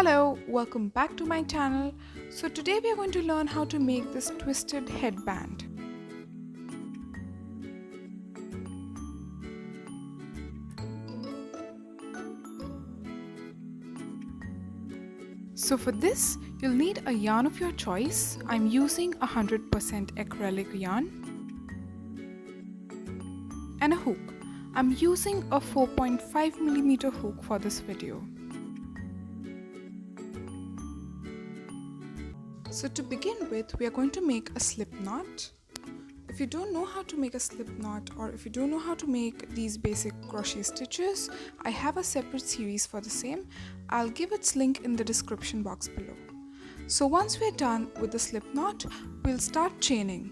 Hello, welcome back to my channel. So today we are going to learn how to make this twisted headband. So for this, you'll need a yarn of your choice. I'm using 100% acrylic yarn and a hook. I'm using a 4.5mm hook for this video. So to begin with, we are going to make a slip knot. If you don't know how to make a slip knot, or if you don't know how to make these basic crochet stitches, I have a separate series for the same. I'll give its link in the description box below. So once we're done with the slip knot, we'll start chaining.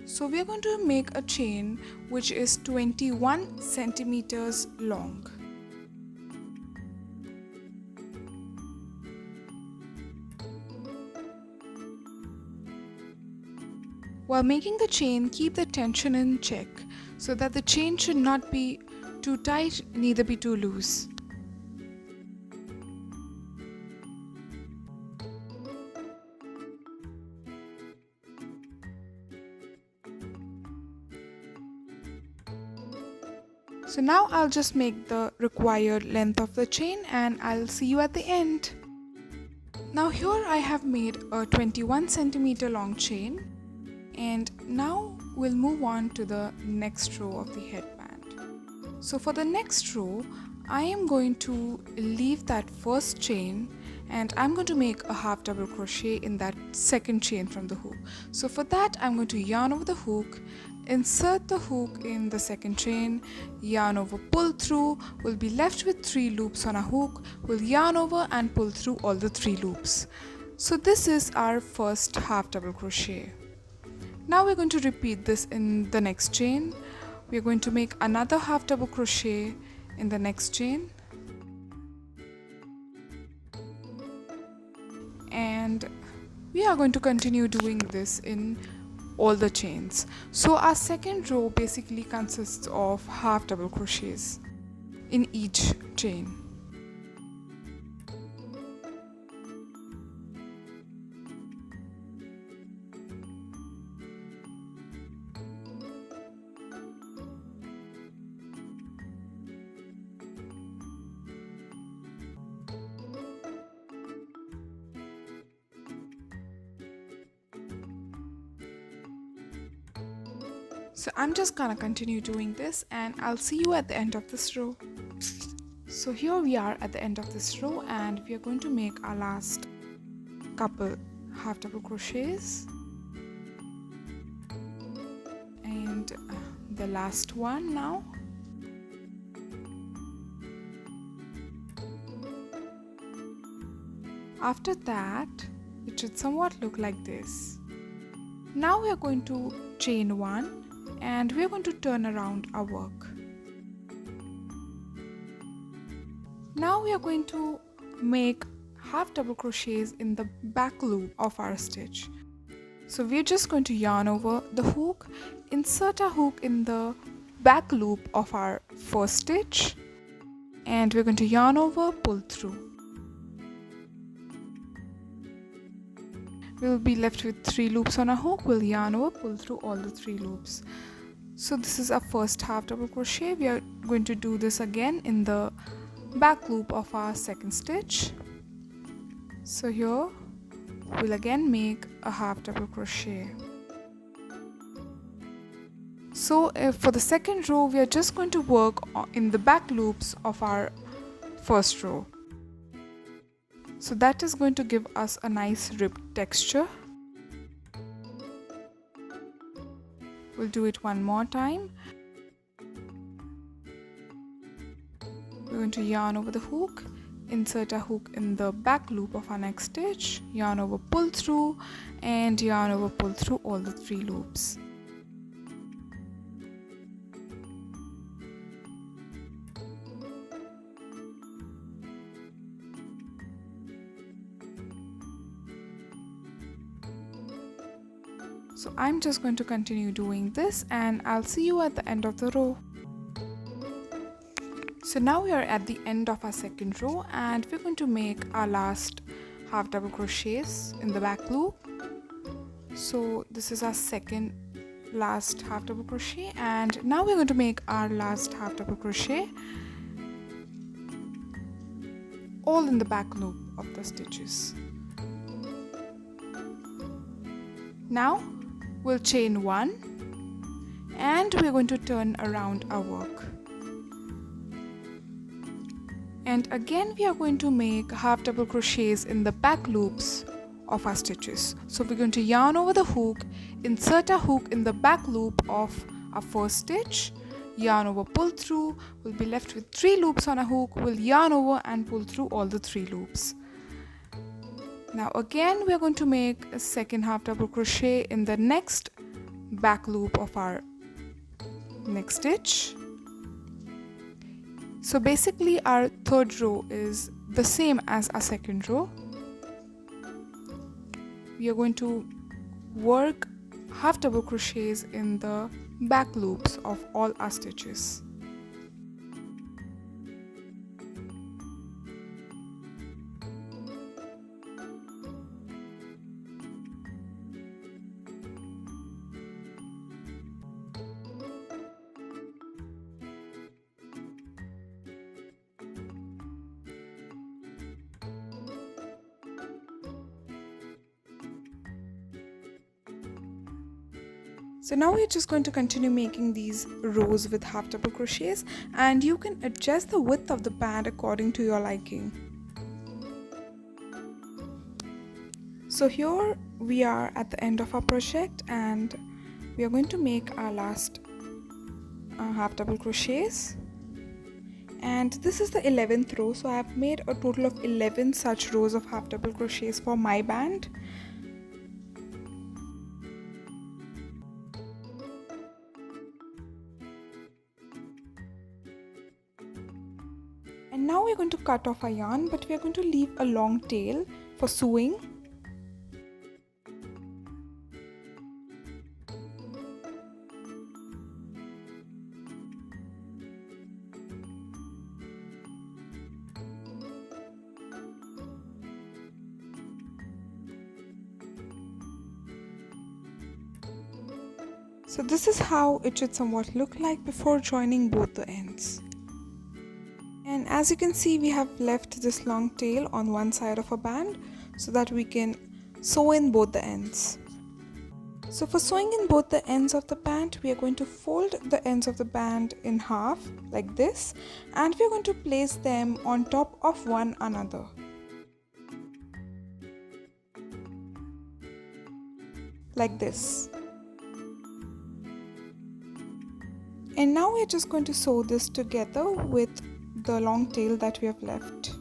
So we are going to make a chain which is 21 centimeters long. While making the chain, keep the tension in check so that the chain should not be too tight, neither be too loose. So now I'll just make the required length of the chain and I'll see you at the end. Now here I have made a 21 centimeter long chain. And now we'll move on to the next row of the headband. So for the next row, I am going to leave that first chain and I'm going to make a half double crochet in that second chain from the hook. So for that, I'm going to yarn over the hook, insert the hook in the second chain, yarn over, pull through. We'll be left with 3 loops on a hook. We'll yarn over and pull through all the 3 loops. So this is our first half double crochet. Now we're going to repeat this in the next chain. We're going to make another half double crochet in the next chain. And we are going to continue doing this in all the chains. So our second row basically consists of half double crochets in each chain. So I'm just gonna continue doing this and I'll see you at the end of this row. So here we are at the end of this row and we are going to make our last couple half double crochets. And the last one now. After that, it should somewhat look like this. Now we are going to chain 1 and we are going to turn around our work. Now we are going to make half double crochets in the back loop of our stitch. So we are just going to yarn over the hook, insert a hook in the back loop of our first stitch, and we're going to yarn over, pull through. We'll be left with 3 loops on a hook. We'll yarn over, pull through all the 3 loops. So this is our first half double crochet. We are going to do this again in the back loop of our second stitch. So here we'll again make a half double crochet. So for the second row, we are just going to work in the back loops of our first row. So that is going to give us a nice ribbed texture. We'll do it one more time. We're going to yarn over the hook, insert a hook in the back loop of our next stitch, yarn over, pull through, and yarn over, pull through all the 3 loops. So I'm just going to continue doing this and I'll see you at the end of the row. So now we are at the end of our second row and we're going to make our last half double crochets in the back loop. So this is our second last half double crochet, and now we're going to make our last half double crochet all in the back loop of the stitches. Now we'll chain one and we're going to turn around our work. And again we are going to make half double crochets in the back loops of our stitches. So we're going to yarn over the hook, insert a hook in the back loop of our first stitch, yarn over, pull through. We'll be left with 3 loops on a hook. We'll yarn over and pull through all the 3 loops. Now again we're going to make a second half double crochet in the next back loop of our next stitch. So basically our third row is the same as our second row. We are going to work half double crochets in the back loops of all our stitches. So now we're just going to continue making these rows with half double crochets, and you can adjust the width of the band according to your liking. So here we are at the end of our project and we are going to make our last half double crochets, and this is the 11th row. So I have made a total of 11 such rows of half double crochets for my band. And now we're going to cut off our yarn, but we are going to leave a long tail for sewing. So this is how it should somewhat look like before joining both the ends. And as you can see, we have left this long tail on one side of a band so that we can sew in both the ends. So for sewing in both the ends of the band, we are going to fold the ends of the band in half like this, and we are going to place them on top of one another. Like this. And now we are just going to sew this together with the long tail that we have left.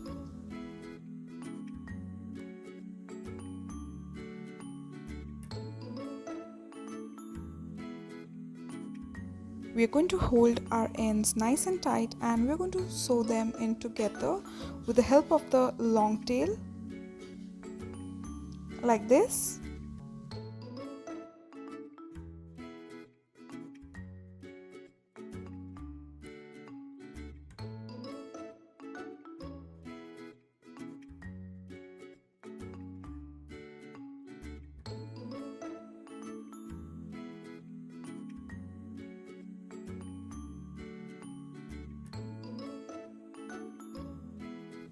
We are going to hold our ends nice and tight, and we are going to sew them in together with the help of the long tail like this.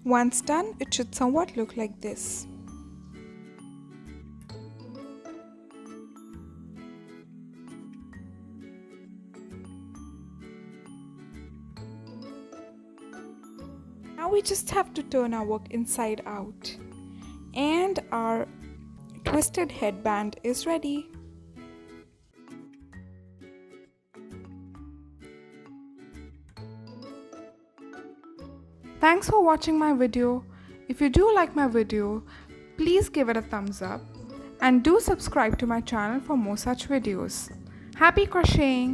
Once done, it should somewhat look like this. Now we just have to turn our work inside out, and our twisted headband is ready. Thanks for watching my video. If you do like my video, please give it a thumbs up and do subscribe to my channel for more such videos. Happy crocheting!